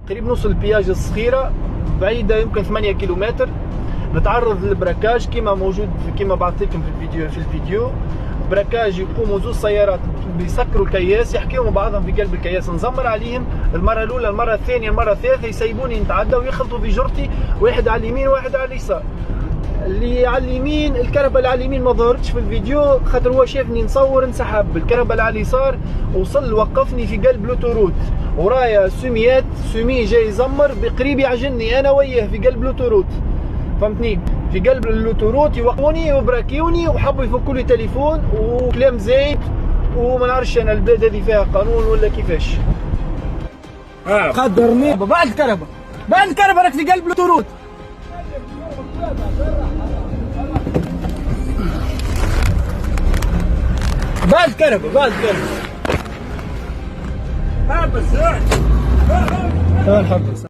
قريب نوصل البياج الصخيره بعيده يمكن 8 كيلومتر. نتعرض للبراكاج كما موجود كما بعثت لكم في الفيديو. براكاج يقوموا زوج سيارات بيسكروا الكياس، يحكيوا مع بعضهم في قلب الكياس، نزمر عليهم المره الاولى المره الثانيه المره الثالثه، يسيبوني نتعدى ويخلطوا في جرتي، واحد على اليمين وواحد على اليسار. اللي على اليمين الكرهبه اللي على اليمين ما ظهرتش في الفيديو خاطر هو شافني نصور انسحب. الكرهبه اللي على اليسار وصل وقفني في قلب لوتوروت، ورايا سوميات سومي جاي يزمر بقريب يعجني انا وياه في قلب لوتوروت، فهمتني؟ في قلب اللوتوروت يوقفوني وبراكيوني وحبوا يفكوا لي تليفون وكلام زايد، وما نعرفش انا البلاد هذه فيها قانون ولا كيفاش. قدرني بعد الكرهبه راك في قلب لوتوروت. بعد الكرهبه بس